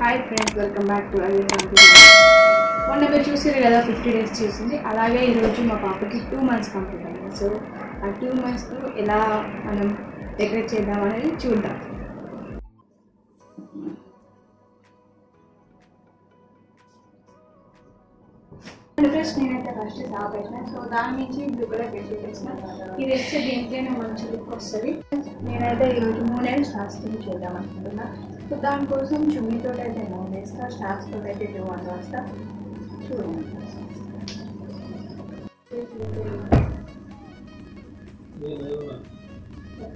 Hi friends, welcome back to our complete. మొన్న మీరు చూసారు కదా 50 days చేసింది. అలాగే ఈరోజు మా పాపకి 2 months కంప్లీట్ అయింది. సో ఆ 2 monthsలో ఎలా మనం డెకరేట్ చేద్దాం అనేది చూద్దాం. ఫ్రెండ్స్, నేనైతే ఫస్ట్ స్టాప్ వేసిన. సో దాని నుంచి బ్లూ కలర్ పెట్టి వేసిన. ఇది వేస్తే దేనికైనా మంచి లుక్ వస్తుంది. నేనైతే ఈరోజు 3 స్టార్స్ చేద్దాం అనుకుంటున్నా. సో దానికోసం చున్నీతో అయితే 3 వేస్తా, స్టార్స్తో అయితే 2 1 వేస్తా.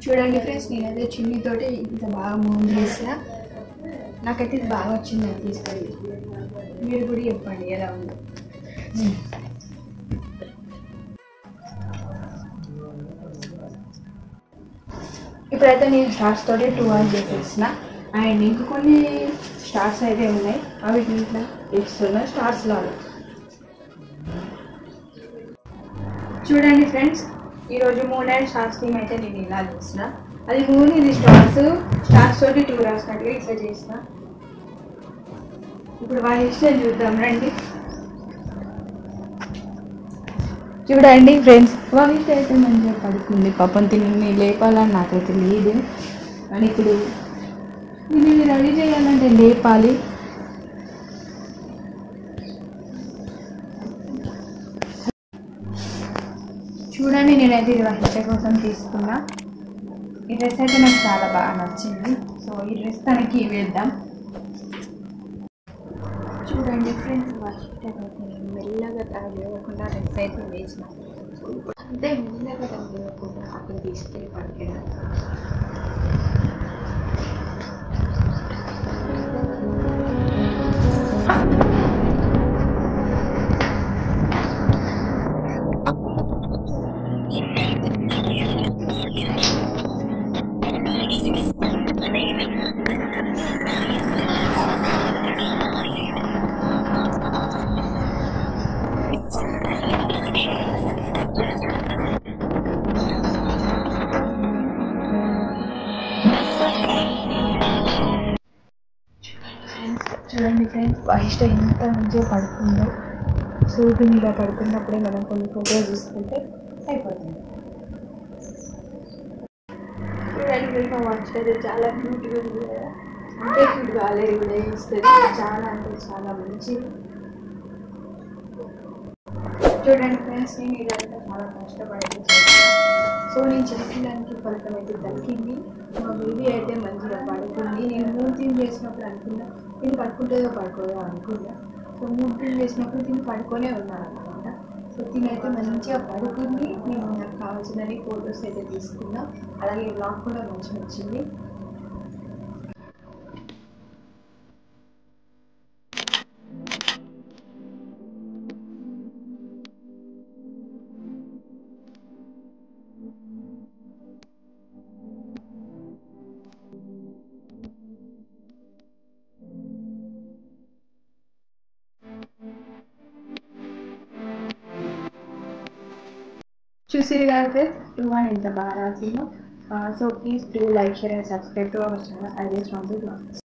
చూడండి ఫ్రెండ్స్, నేనైతే చున్నీతోటి ఇంత బాగా 3 వేసిన. నాకైతే ఇది బాగా వచ్చింది తీసుకెళ్ళి. మీరు కూడా చెప్పండి ఎలా ఉందో. ఇప్పుడైతే నేను స్టార్స్ తోటి 2 1 చేసేసిన. అండ్ ఇంక కొన్ని స్టార్స్ అయితే ఉన్నాయి, అవి ఇట్లా వేస్తున్నా స్టార్స్ లాగా. చూడండి ఫ్రెండ్స్, ఈరోజు 3 స్టార్స్ టీమ్ అయితే నేను ఇలా చేసిన. అది 3 ఇది స్టార్స్ తోటి 2 రాసినట్టుగా ఇట్లా చేసిన. ఇప్పుడు వాళ్ళ ఇష్టం చూద్దాం రండి. చూడండి ఫ్రెండ్స్, వాయిస్ అయితే మంచిగా పడుతుంది. పాపం తిని లేపాలని నాకైతే లేదు. అని ఇప్పుడు దీన్ని రెడీ చేయాలంటే లేపాలి. చూడండి, నేనైతే ఇది వహించ కోసం తీసుకున్నా. ఈ డ్రెస్ అయితే నాకు చాలా బాగా నచ్చింది. సో ఈ డ్రెస్ తనకి వేద్దాం. చూడండి ఫ్రెండ్స్, వహించ అయితే మెల్లగా తన లేవకుండా డ్రెస్ అయితే వేసిన. అంతే మెల్లగా తన లేవకుండా అక్కడ తీసుకెళ్ళి పడుకెళ్ళాం. చూడండి ఫ్రెండ్స్, వాయిస్ ఎంత మంచిగా పడుతుందో. సూటు మీద పడుతున్నప్పుడే మనం కొన్ని ఫోటోస్ తీసుకుంటే అయిపోతుంది. చూడండి ఫ్రెండ్స్, మా వాయిస్ అయితే చాలా క్యూట్గా ఉంది కదా. అంటే క్యూట్ కాలేదు కూడా ఇస్తుంది. చాలా అంటే చాలా మంచిది. చూడండి ఫ్రెండ్స్, నేను ఇదంతా చాలా కష్టపడి చేస్తాను. సో నేను చెప్పడానికి ఫలితం అయితే దక్కింది. మా బేబీ అయితే మంచిగా పడుకుంది. నేను 3 things చేసినప్పుడు అనుకున్నా నేను పడుకుంటుందో పడుకోదో అనుకున్నా. సో 3 things చేసినప్పుడు దీన్ని పడుకొనే ఉన్నాను అనమాట. సో దీనైతే మంచిగా పడుకుంది. నేను నాకు కావాల్సినవి ఫొటోస్ అయితే తీసుకున్నా. అలాగే బ్లాగ్ కూడా మంచిగా వచ్చింది. చూసిరు కదా ఫ్రెండ్స్, 2 1 ఎంత బాగా రాసిందో. So please do like, share and subscribe to our channel. I just want to